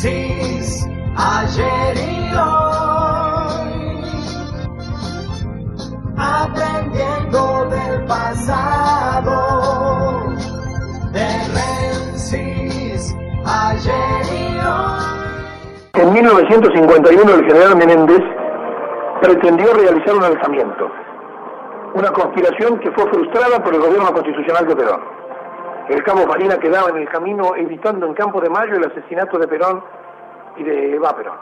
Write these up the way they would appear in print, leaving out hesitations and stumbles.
Génesis, ayer y hoy, aprendiendo del pasado, de Génesis, ayer y hoy. En 1951 el general Menéndez pretendió realizar un alzamiento, una conspiración que fue frustrada por el gobierno constitucional de Perón. El cabo Farina quedaba en el camino evitando en Campo de Mayo el asesinato de Perón y de Eva Perón.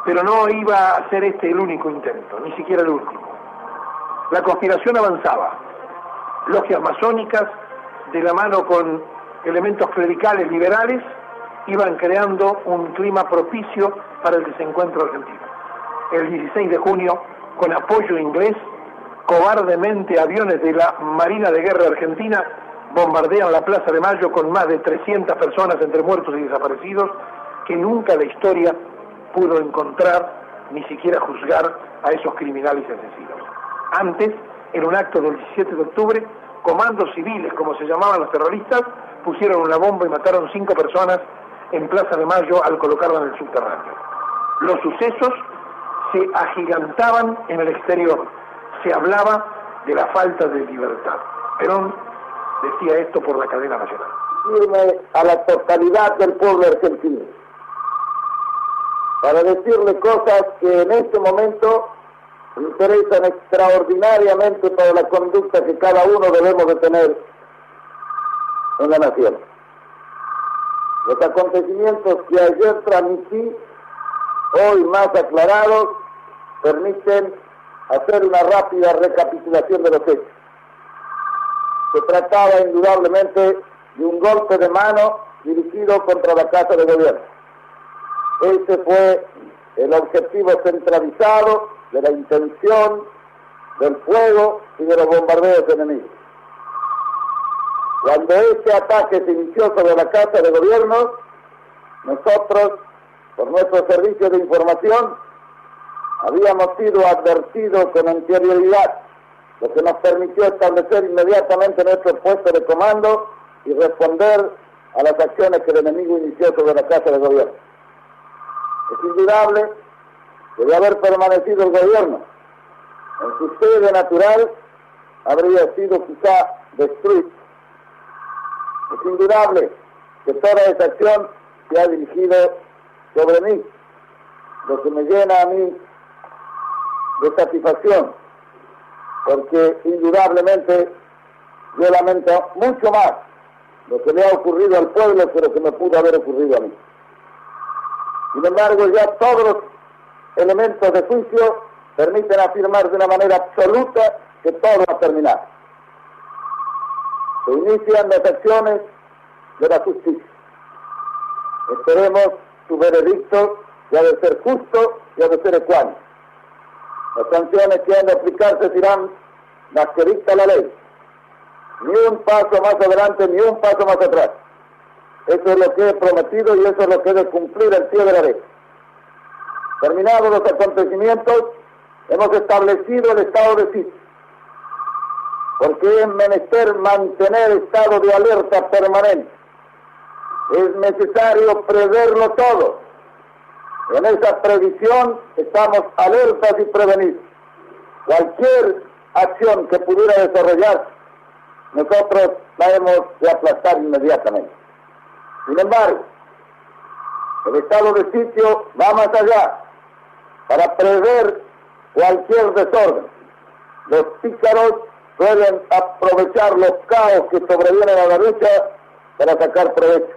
Pero no iba a ser este el único intento, ni siquiera el último. La conspiración avanzaba. Logias masónicas, de la mano con elementos clericales liberales, iban creando un clima propicio para el desencuentro argentino. El 16 de junio, con apoyo inglés, cobardemente aviones de la Marina de Guerra Argentina bombardean la Plaza de Mayo con más de 300 personas entre muertos y desaparecidos, que nunca la historia pudo encontrar ni siquiera juzgar a esos criminales y asesinos. Antes, en un acto del 17 de octubre, comandos civiles, como se llamaban los terroristas, pusieron una bomba y mataron 5 personas en Plaza de Mayo al colocarla en el subterráneo. Los sucesos se agigantaban en el exterior, se hablaba de la falta de libertad. Perón decía esto por la cadena nacional. Irme a la totalidad del pueblo argentino para decirle cosas que en este momento interesan extraordinariamente para la conducta que cada uno debemos de tener en la nación. Los acontecimientos que ayer transmití, hoy más aclarados, permiten hacer una rápida recapitulación de los hechos. Se trataba indudablemente de un golpe de mano dirigido contra la Casa de Gobierno. Ese fue el objetivo centralizado de la intención, del fuego y de los bombardeos enemigos. Cuando este ataque se inició sobre la Casa de Gobierno, nosotros, por nuestro servicio de información, habíamos sido advertidos con anterioridad, lo que nos permitió establecer inmediatamente nuestro puesto de comando y responder a las acciones que el enemigo inició sobre la Casa de Gobierno. Es indudable que de haber permanecido el gobierno en su sede natural, habría sido quizá destruido. Es indudable que toda esa acción se ha dirigido sobre mí, lo que me llena a mí de satisfacción, porque indudablemente yo lamento mucho más lo que le ha ocurrido al pueblo que lo que me pudo haber ocurrido a mí. Sin embargo, ya todos los elementos de juicio permiten afirmar de una manera absoluta que todo va a terminar. Se inician las acciones de la justicia. Esperemos su veredicto, que ha de ser justo y ha de ser ecuánime. Las sanciones que han de aplicarse serán las que dicta la ley. Ni un paso más adelante, ni un paso más atrás. Eso es lo que he prometido y eso es lo que he de cumplir al pie de la ley. Terminados los acontecimientos, hemos establecido el estado de sitio, porque es menester mantener estado de alerta permanente. Es necesario preverlo todo. En esa previsión estamos alertas y prevenidos. Cualquier acción que pudiera desarrollar, nosotros la hemos de aplastar inmediatamente. Sin embargo, el estado de sitio va más allá para prever cualquier desorden. Los pícaros suelen aprovechar los caos que sobrevienen a la lucha para sacar provecho.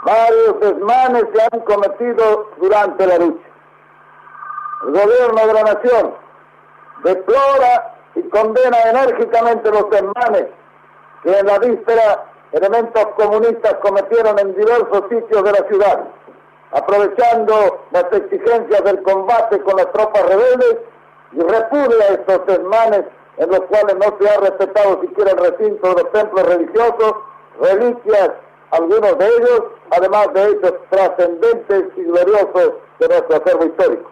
Varios desmanes se han cometido durante la lucha. El gobierno de la nación deplora y condena enérgicamente los desmanes que en la víspera elementos comunistas cometieron en diversos sitios de la ciudad, aprovechando las exigencias del combate con las tropas rebeldes, y repudia estos desmanes en los cuales no se ha respetado siquiera el recinto de los templos religiosos, reliquias, algunos de ellos, además de hechos trascendentes y gloriosos de nuestro acervo histórico.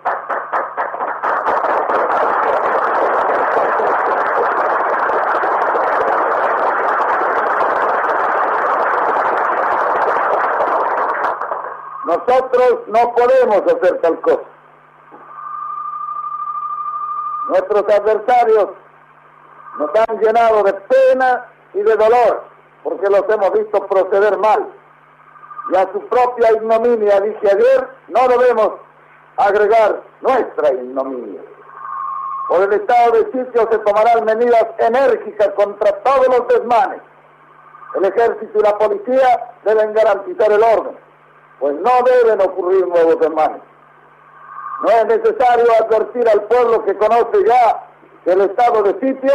Nosotros no podemos hacer tal cosa. Nuestros adversarios nos han llenado de pena y de dolor, porque los hemos visto proceder mal. Y a su propia ignominia, dije ayer, no debemos agregar nuestra ignominia. Por el estado de sitio se tomarán medidas enérgicas contra todos los desmanes. El ejército y la policía deben garantizar el orden, pues no deben ocurrir nuevos desmanes. No es necesario advertir al pueblo que conoce ya que el estado de sitio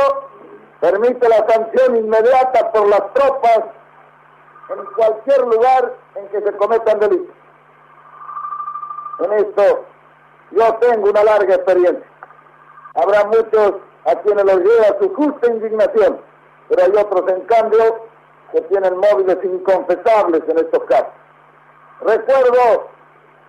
permite la sanción inmediata por las tropas en cualquier lugar en que se cometan delitos. En esto yo tengo una larga experiencia. Habrá muchos a quienes les lleva su justa indignación, pero hay otros, en cambio, que tienen móviles inconfesables en estos casos. Recuerdo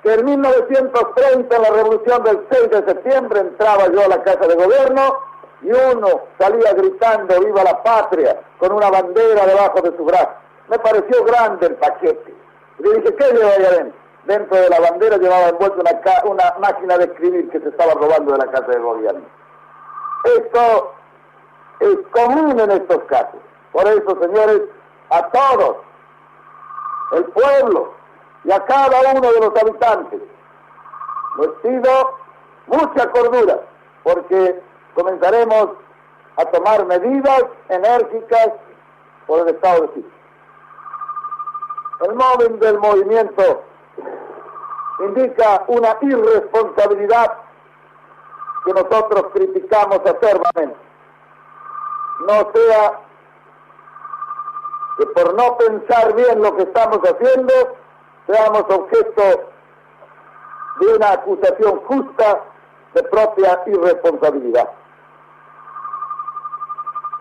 que en 1930, en la revolución del 6 de septiembre, entraba yo a la Casa de Gobierno y uno salía gritando "¡Viva la patria!" con una bandera debajo de su brazo. Me pareció grande el paquete. Y le dije, ¿qué lleva ahí adentro? Dentro de la bandera llevaba envuelto una máquina de escribir que se estaba robando de la Casa de Gobierno. Esto es común en estos casos. Por eso, señores, a todos, el pueblo y a cada uno de los habitantes, les pido mucha cordura, porque comenzaremos a tomar medidas enérgicas por el estado de sitio. El móvil del movimiento indica una irresponsabilidad que nosotros criticamos acervamente. No sea que por no pensar bien lo que estamos haciendo, seamos objeto de una acusación justa de propia irresponsabilidad.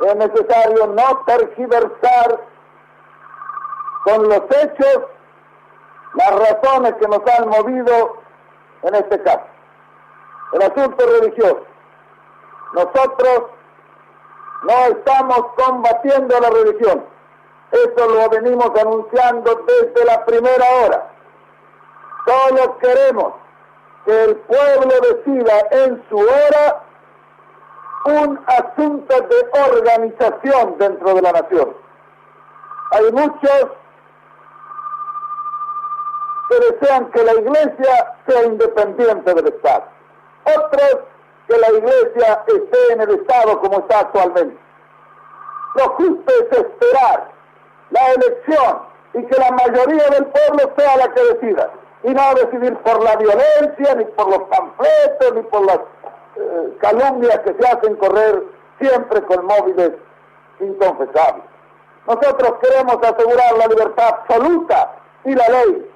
Es necesario no tergiversar con los hechos las razones que nos han movido en este caso. El asunto religioso. Nosotros no estamos combatiendo la religión. Eso lo venimos anunciando desde la primera hora. Solo queremos que el pueblo decida en su hora un asunto de organización dentro de la nación. Hay muchos que desean que la Iglesia sea independiente del Estado. Otros que la Iglesia esté en el Estado como está actualmente. Lo justo es esperar la elección y que la mayoría del pueblo sea la que decida, y no decidir por la violencia, ni por los panfletos, ni por las calumnias que se hacen correr siempre con móviles inconfesables. Nosotros queremos asegurar la libertad absoluta y la ley.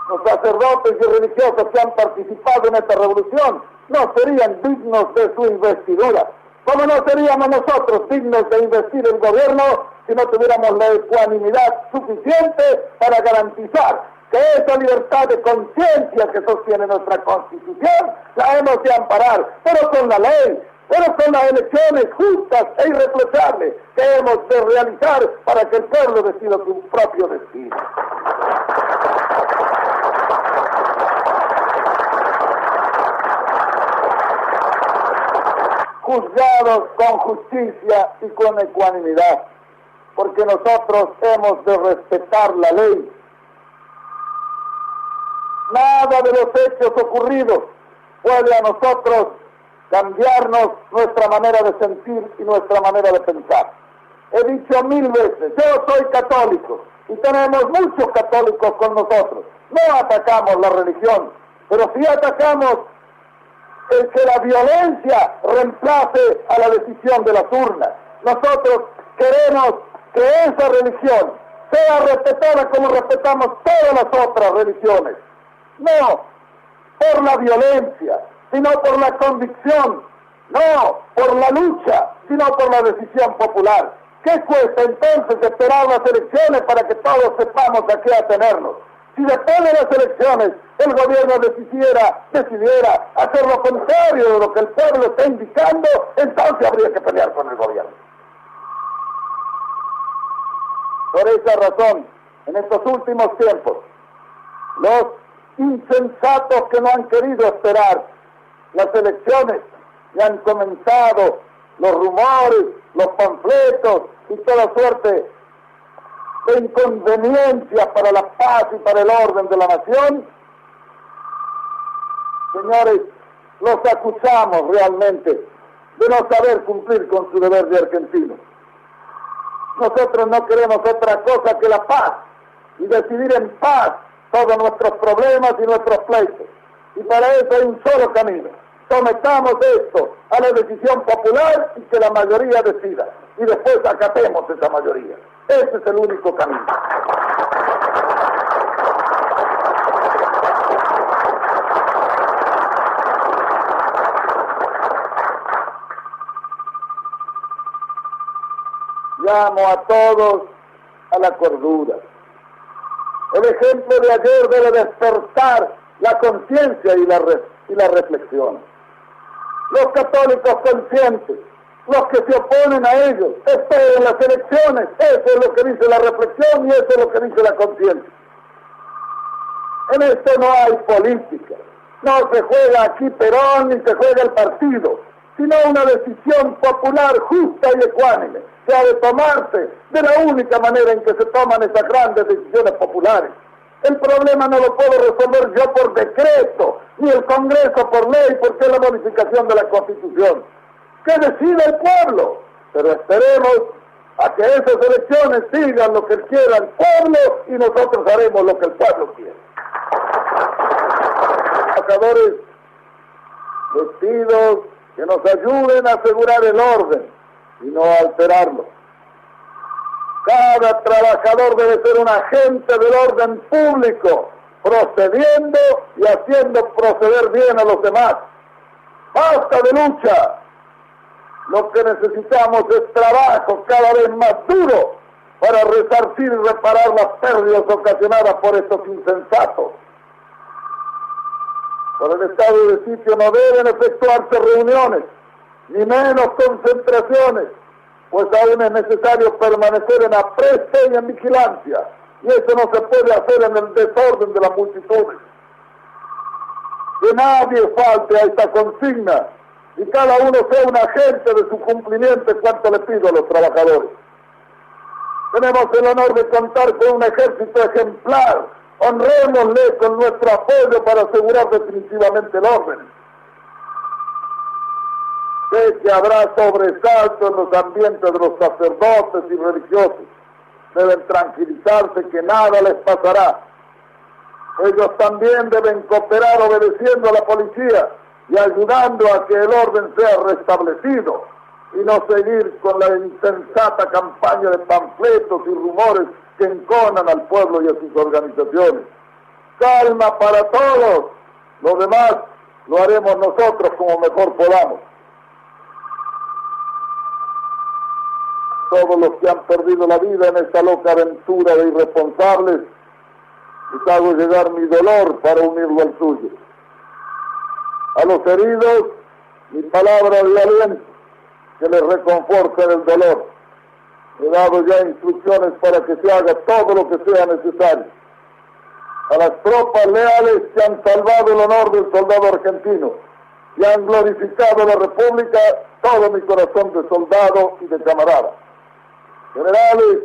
Los sacerdotes y religiosos que han participado en esta revolución no serían dignos de su investidura, como no seríamos nosotros dignos de investir el gobierno si no tuviéramos la ecuanimidad suficiente para garantizar que esa libertad de conciencia que sostiene nuestra Constitución la hemos de amparar, pero con la ley, pero con las elecciones justas e irreprochables que hemos de realizar para que el pueblo decida su propio destino. Juzgados con justicia y con ecuanimidad, porque nosotros hemos de respetar la ley. Nada de los hechos ocurridos puede a nosotros cambiarnos nuestra manera de sentir y nuestra manera de pensar. He dicho 1000 veces, yo soy católico y tenemos muchos católicos con nosotros. No atacamos la religión, pero sí atacamos el que la violencia reemplace a la decisión de las urnas. Nosotros queremos que esa religión sea respetada como respetamos todas las otras religiones. No por la violencia, sino por la convicción. No por la lucha, sino por la decisión popular. ¿Qué cuesta entonces esperar las elecciones para que todos sepamos a qué atenernos? Si después de las elecciones el gobierno decidiera hacer lo contrario de lo que el pueblo está indicando, entonces habría que pelear con el gobierno. Por esa razón, en estos últimos tiempos, Los insensatos que no han querido esperar las elecciones y han comenzado los rumores, los panfletos y toda suerte de inconveniencias para la paz y para el orden de la nación, señores, los acusamos realmente de no saber cumplir con su deber de argentinos. Nosotros no queremos otra cosa que la paz y decidir en paz todos nuestros problemas y nuestros pleitos. Y para eso hay un solo camino. Sometamos esto a la decisión popular y que la mayoría decida. Y después acatemos esa mayoría. Ese es el único camino. Llamo a todos a la cordura. El ejemplo de ayer debe despertar la conciencia y la reflexión. Los católicos conscientes, los que se oponen a ellos, esperen las elecciones. Eso es lo que dice la reflexión y eso es lo que dice la conciencia. En esto no hay política. No se juega aquí Perón ni se juega el partido, sino una decisión popular justa y ecuánime, que ha de tomarse de la única manera en que se toman esas grandes decisiones populares. El problema no lo puedo resolver yo por decreto, ni el Congreso por ley, porque es la modificación de la Constitución. Que decida el pueblo, pero esperemos a que esas elecciones sigan lo que quiera el pueblo y nosotros haremos lo que el pueblo quiere. Trabajadores, les pido que nos ayuden a asegurar el orden y no alterarlo. Cada trabajador debe ser un agente del orden público, procediendo y haciendo proceder bien a los demás. ¡Basta de lucha! Lo que necesitamos es trabajo cada vez más duro para resarcir y reparar las pérdidas ocasionadas por estos insensatos. Por el estado de sitio no deben efectuarse reuniones, ni menos concentraciones, pues aún es necesario permanecer en apresto y en vigilancia, y eso no se puede hacer en el desorden de las multitudes. Que nadie falte a esta consigna, y cada uno sea un agente de su cumplimiento en cuanto le pido a los trabajadores. Tenemos el honor de contar con un ejército ejemplar. Honrémosle con nuestro apoyo para asegurar definitivamente el orden. Sé que habrá sobresalto en los ambientes de los sacerdotes y religiosos. Deben tranquilizarse que nada les pasará. Ellos también deben cooperar obedeciendo a la policía y ayudando a que el orden sea restablecido y no seguir con la insensata campaña de panfletos y rumores que enconan al pueblo y a sus organizaciones. Calma para todos. Lo demás lo haremos nosotros como mejor podamos. Todos los que han perdido la vida en esta loca aventura de irresponsables, les hago llegar mi dolor para unirlo al suyo. A los heridos, mi palabra de aliento, que les reconforte el dolor. He dado ya instrucciones para que se haga todo lo que sea necesario. A las tropas leales que han salvado el honor del soldado argentino y han glorificado la República, todo mi corazón de soldado y de camarada. Generales,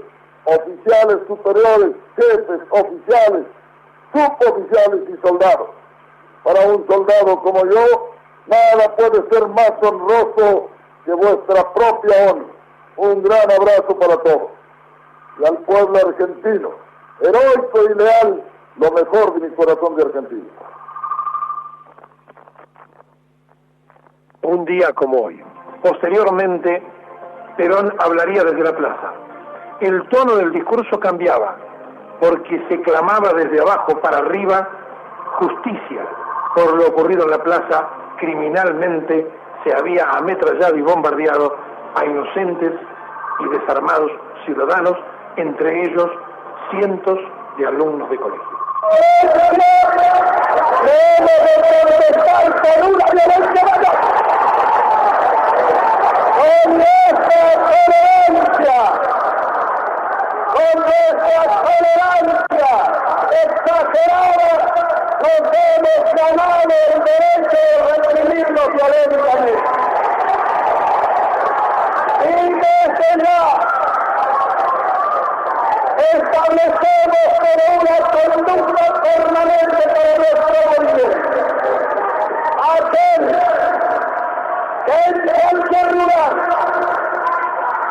oficiales superiores, jefes, oficiales, suboficiales y soldados. Para un soldado como yo, nada puede ser más honroso que vuestra propia honra. Un gran abrazo para todos. Y al pueblo argentino, heroico y leal, lo mejor de mi corazón de argentino. Un día como hoy. Posteriormente, Perón hablaría desde la plaza. El tono del discurso cambiaba, porque se clamaba desde abajo para arriba justicia por lo ocurrido en la plaza. Criminalmente se había ametrallado y bombardeado a inocentes y desarmados ciudadanos, entre ellos cientos de alumnos de colegio. Con nuestra tolerancia exagerada Y desde ya establecemos como una conducta permanente para nuestro movimiento aquel que en cualquier lugar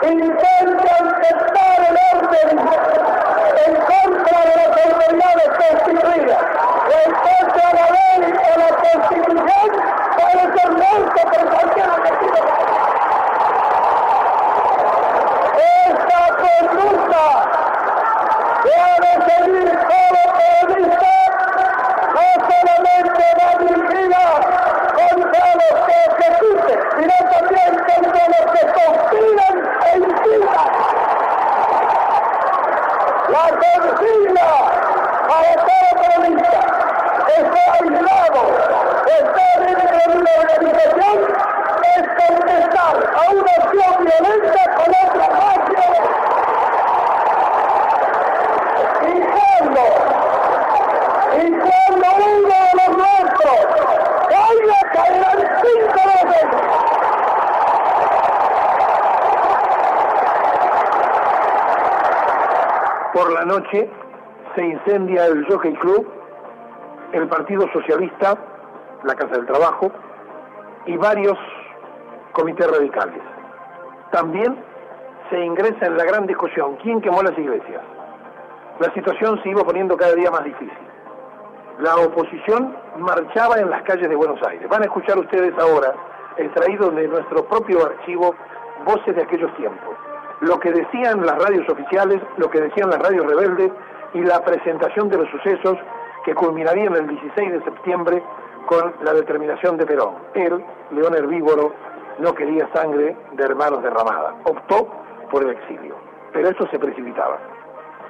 intenta aceptar el orden en contra de las autoridades constituidas, en contra de la ley o la constitución, puede ser muerto por cualquier objetivo. Esta conducta debe seguir todo periodista, no solamente va dirigida contra los que ejecuten, sino también contra los que conspiran e incitan. La consigna para todo periodista está aislado, está dentro de una organización, es contestar a una acción violenta con otra patria. Y cuando uno de los nuestros caiga, caerán 5 veces. Por la noche se incendia el Jockey Club, el Partido Socialista, la Casa del Trabajo y varios comités radicales. También se ingresa en la gran discusión: ¿quién quemó las iglesias? La situación se iba poniendo cada día más difícil. La oposición marchaba en las calles de Buenos Aires. Van a escuchar ustedes ahora, extraído de nuestro propio archivo, voces de aquellos tiempos. Lo que decían las radios oficiales, lo que decían las radios rebeldes y la presentación de los sucesos que culminarían el 16 de septiembre con la determinación de Perón. Él, león herbívoro, no quería sangre de hermanos derramada. Optó por el exilio. Pero esto se precipitaba.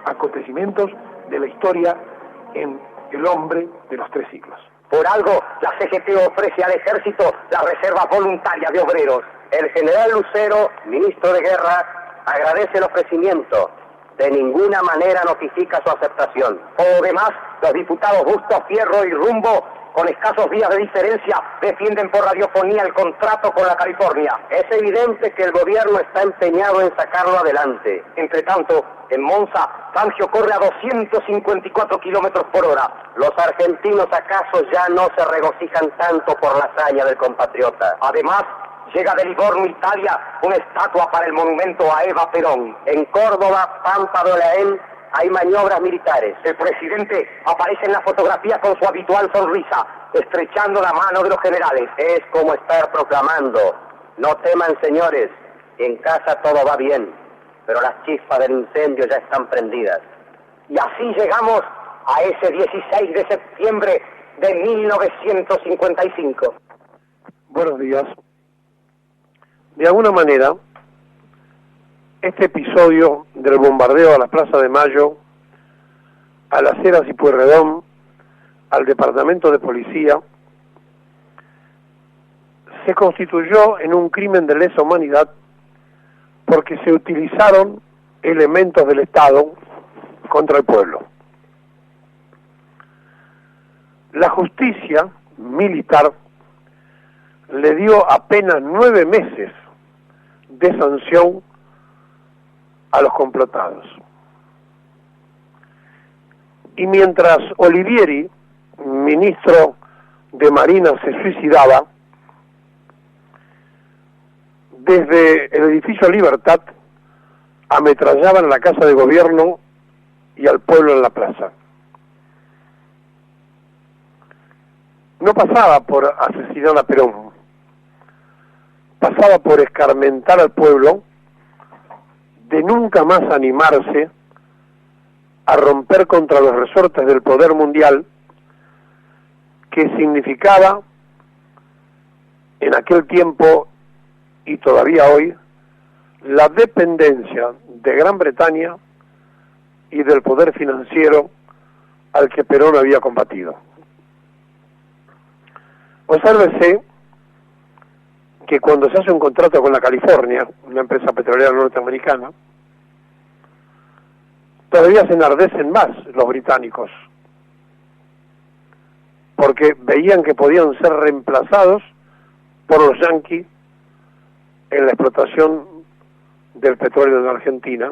Acontecimientos de la historia en el hombre de los 3 siglos. Por algo, la CGT ofrece al ejército la reserva voluntaria de obreros. El general Lucero, ministro de Guerra, agradece el ofrecimiento. De ninguna manera notifica su aceptación. Por lo demás, los diputados Bustos, Fierro y Rumbo, con escasos días de diferencia, defienden por radiofonía el contrato con la California. Es evidente que el gobierno está empeñado en sacarlo adelante. Entre tanto, en Monza, Fangio corre a 254 kilómetros por hora. Los argentinos acaso ya no se regocijan tanto por la hazaña del compatriota. Además, llega de Livorno, Italia, una estatua para el monumento a Eva Perón. En Córdoba, Pampa de Olaén, hay maniobras militares. El presidente aparece en la fotografía con su habitual sonrisa, estrechando la mano de los generales. Es como estar proclamando: no teman, señores, en casa todo va bien, pero las chispas del incendio ya están prendidas. Y así llegamos a ese 16 de septiembre de 1955. Buenos días. De alguna manera, este episodio del bombardeo a la Plaza de Mayo, a Las Heras y Pueyrredón, al Departamento de Policía, se constituyó en un crimen de lesa humanidad porque se utilizaron elementos del Estado contra el pueblo. La justicia militar le dio apenas 9 meses de sanción a los complotados. Y mientras Olivieri, ministro de Marina, se suicidaba, desde el edificio Libertad ametrallaban la casa de gobierno y al pueblo en la plaza. No pasaba por asesinar a Perón, pasaba por escarmentar al pueblo de nunca más animarse a romper contra los resortes del poder mundial, que significaba en aquel tiempo y todavía hoy la dependencia de Gran Bretaña y del poder financiero al que Perón había combatido. Obsérvese que cuando se hace un contrato con la California, una empresa petrolera norteamericana, todavía se enardecen más los británicos, porque veían que podían ser reemplazados por los yanquis en la explotación del petróleo de Argentina,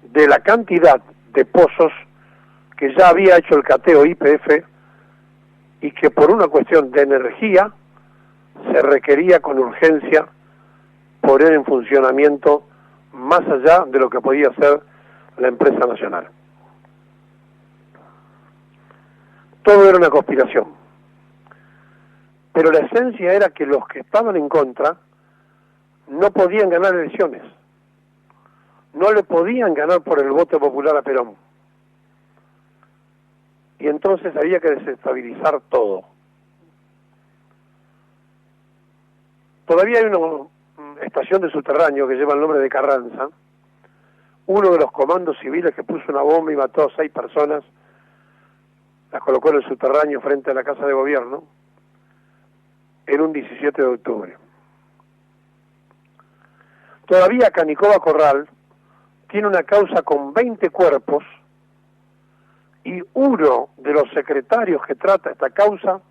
de la cantidad de pozos que ya había hecho el cateo YPF y que por una cuestión de energía se requería con urgencia poner en funcionamiento más allá de lo que podía hacer la empresa nacional. Todo era una conspiración, pero la esencia era que los que estaban en contra no podían ganar elecciones, no le podían ganar por el voto popular a Perón, y entonces había que desestabilizar todo. Todavía hay una estación de subterráneo que lleva el nombre de Carranza. Uno de los comandos civiles que puso una bomba y mató a 6 personas, las colocó en el subterráneo frente a la Casa de Gobierno en un 17 de octubre. Todavía Canicoba Corral tiene una causa con 20 cuerpos y uno de los secretarios que trata esta causa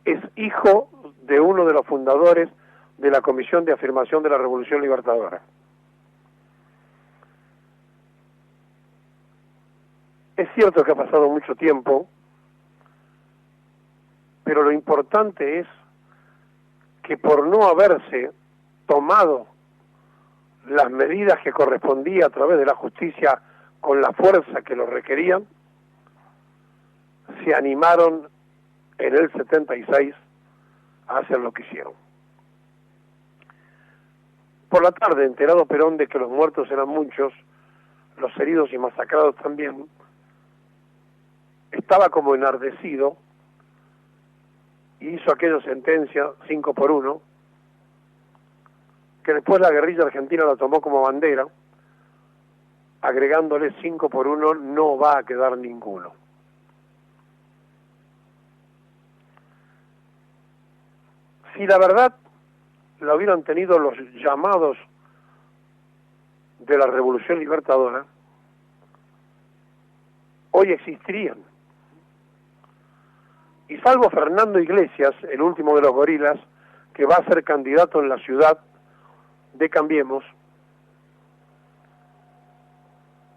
es hijo de uno de los fundadores de la Comisión de Afirmación de la Revolución Libertadora. Es cierto que ha pasado mucho tiempo, pero lo importante es que por no haberse tomado las medidas que correspondía a través de la justicia con la fuerza que lo requerían, se animaron en el 76 a hacer lo que hicieron. Por la tarde, enterado Perón de que los muertos eran muchos, los heridos y masacrados también, estaba como enardecido y hizo aquella sentencia 5-1, que después la guerrilla argentina la tomó como bandera, agregándole 5-1, no va a quedar ninguno. Si la verdad la hubieran tenido los llamados de la Revolución Libertadora, hoy existirían. Y salvo Fernando Iglesias, el último de los gorilas, que va a ser candidato en la ciudad de Cambiemos,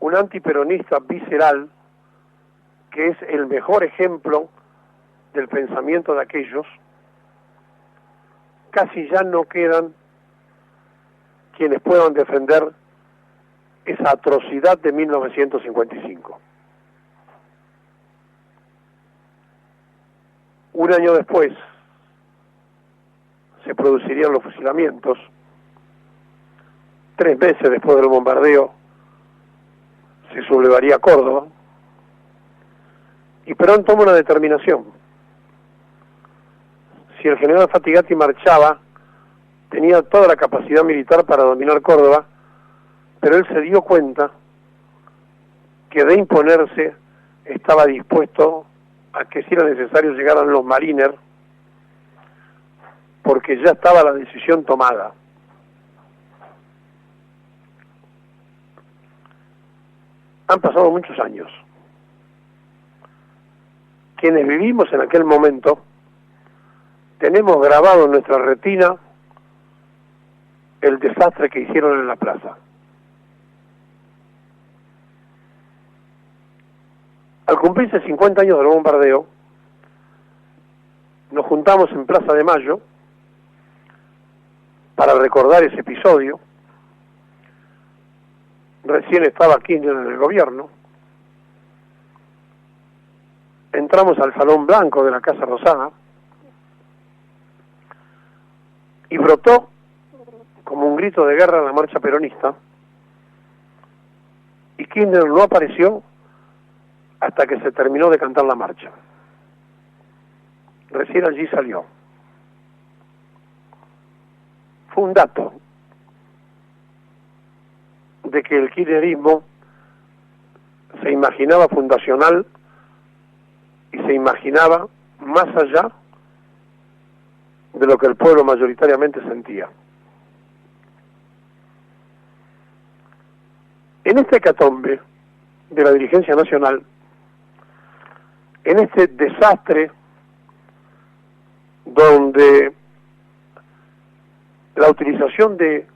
un antiperonista visceral, que es el mejor ejemplo del pensamiento de aquellos, casi ya no quedan quienes puedan defender esa atrocidad de 1955. Un año después se producirían los fusilamientos. 3 meses después del bombardeo se sublevaría Córdoba y Perón toma una determinación. Si el general Fatigati marchaba, tenía toda la capacidad militar para dominar Córdoba, pero él se dio cuenta que de imponerse estaba dispuesto a que si era necesario llegaran los Mariner, porque ya estaba la decisión tomada. Han pasado muchos años. Quienes vivimos en aquel momento tenemos grabado en nuestra retina el desastre que hicieron en la plaza. Al cumplirse 50 años del bombardeo, nos juntamos en Plaza de Mayo para recordar ese episodio. Recién estaba Kirchner en el gobierno. Entramos al Salón Blanco de la Casa Rosada y brotó como un grito de guerra en la marcha peronista, y Kirchner no apareció hasta que se terminó de cantar la marcha. Recién allí salió. Fue un dato de que el kirchnerismo se imaginaba fundacional y se imaginaba más allá de lo que el pueblo mayoritariamente sentía. En este hecatombe de la dirigencia nacional, en este desastre donde la utilización de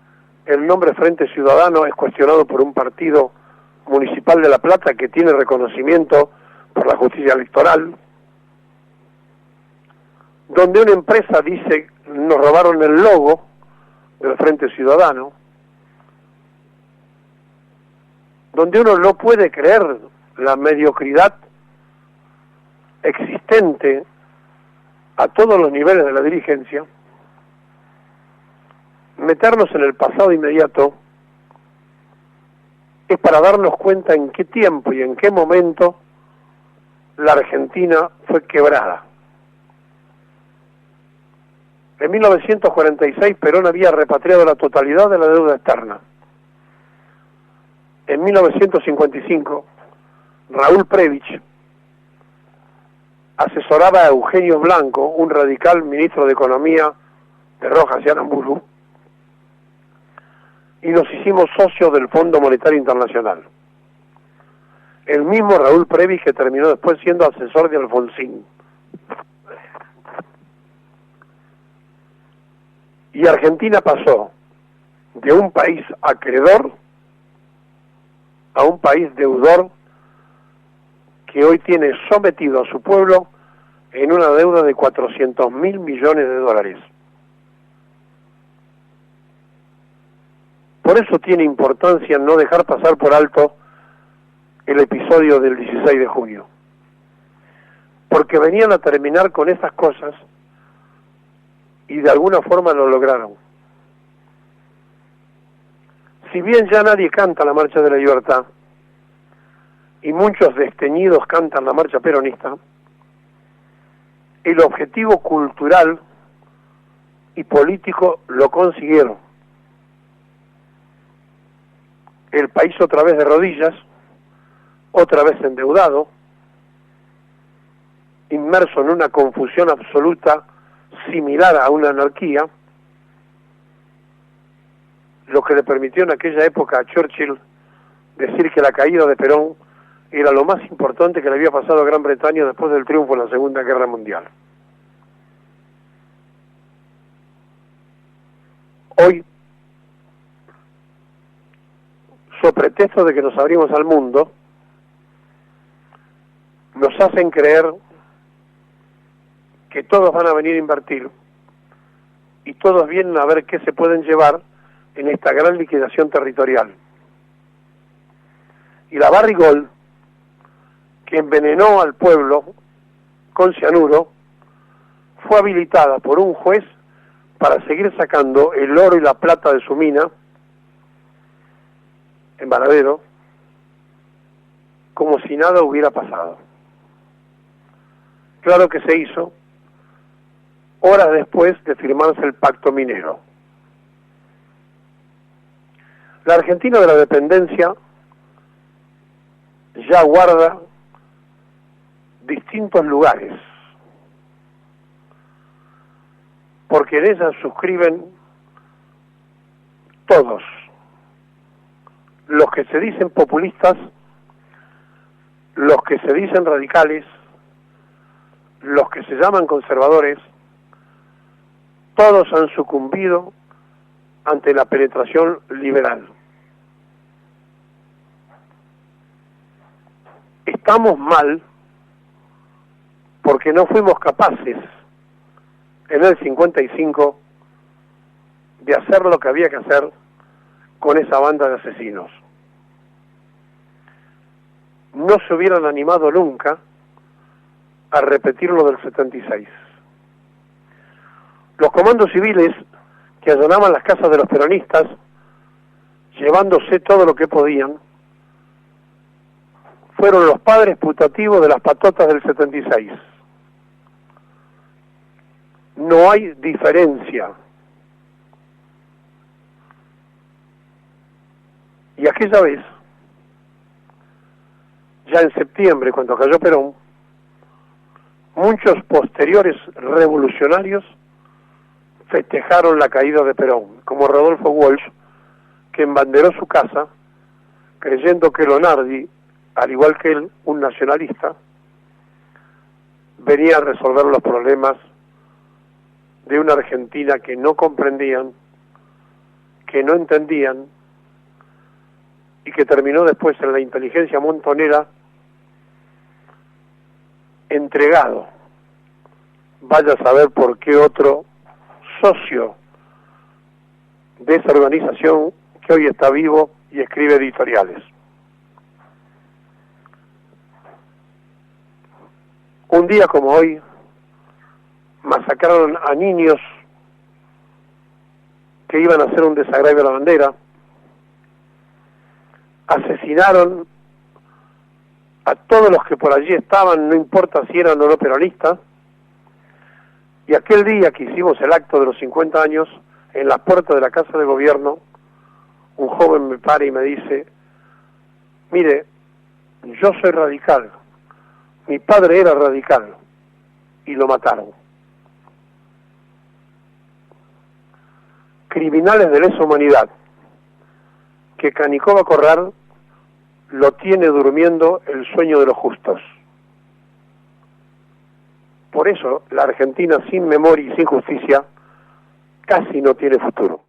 el nombre Frente Ciudadano es cuestionado por un partido municipal de La Plata que tiene reconocimiento por la justicia electoral, donde una empresa dice nos robaron el logo del Frente Ciudadano, donde uno no puede creer la mediocridad existente a todos los niveles de la dirigencia. Meternos en el pasado inmediato es para darnos cuenta en qué tiempo y en qué momento la Argentina fue quebrada. En 1946 Perón había repatriado la totalidad de la deuda externa. En 1955 Raúl Prebisch asesoraba a Eugenio Blanco, un radical ministro de Economía de Rojas y Aramburu, y nos hicimos socios del Fondo Monetario Internacional. El mismo Raúl Prebisch que terminó después siendo asesor de Alfonsín. Y Argentina pasó de un país acreedor a un país deudor que hoy tiene sometido a su pueblo en una deuda de 400.000 millones de dólares. Por eso tiene importancia no dejar pasar por alto el episodio del 16 de junio. Porque venían a terminar con esas cosas y de alguna forma lo lograron. Si bien ya nadie canta la Marcha de la Libertad y muchos desteñidos cantan la marcha peronista, el objetivo cultural y político lo consiguieron. El país otra vez de rodillas, otra vez endeudado, inmerso en una confusión absoluta similar a una anarquía, lo que le permitió en aquella época a Churchill decir que la caída de Perón era lo más importante que le había pasado a Gran Bretaña después del triunfo en la Segunda Guerra Mundial. Hoy, so pretexto de que nos abrimos al mundo, nos hacen creer que todos van a venir a invertir y todos vienen a ver qué se pueden llevar en esta gran liquidación territorial. Y la Barrigol, que envenenó al pueblo con cianuro, fue habilitada por un juez para seguir sacando el oro y la plata de su mina en Varadero, como si nada hubiera pasado. Claro que se hizo horas después de firmarse el pacto minero. La Argentina de la dependencia ya guarda distintos lugares, porque en ella suscriben todos, los que se dicen populistas, los que se dicen radicales, los que se llaman conservadores, todos han sucumbido ante la penetración liberal. Estamos mal porque no fuimos capaces en el 55 de hacer lo que había que hacer con esa banda de asesinos. No se hubieran animado nunca a repetir lo del 76. Los comandos civiles que allanaban las casas de los peronistas, llevándose todo lo que podían, fueron los padres putativos de las patotas del 76. No hay diferencia. Y aquella vez, ya en septiembre, cuando cayó Perón, muchos posteriores revolucionarios festejaron la caída de Perón, como Rodolfo Walsh, que embanderó su casa, creyendo que Lonardi, al igual que él, un nacionalista, venía a resolver los problemas de una Argentina que no comprendían, que que no entendían y que terminó después en la inteligencia montonera entregado, vaya a saber por qué otro socio de esa organización que hoy está vivo y escribe editoriales. Un día como hoy masacraron a niños que iban a hacer un desagravio a la bandera, asesinaron a todos los que por allí estaban, no importa si eran o no peronistas, y aquel día que hicimos el acto de los 50 años, en la puerta de la Casa de Gobierno, un joven me para y me dice, mire, yo soy radical, mi padre era radical, y lo mataron. Criminales de lesa humanidad, que Canicoba Corral lo tiene durmiendo el sueño de los justos. Por eso la Argentina sin memoria y sin justicia casi no tiene futuro.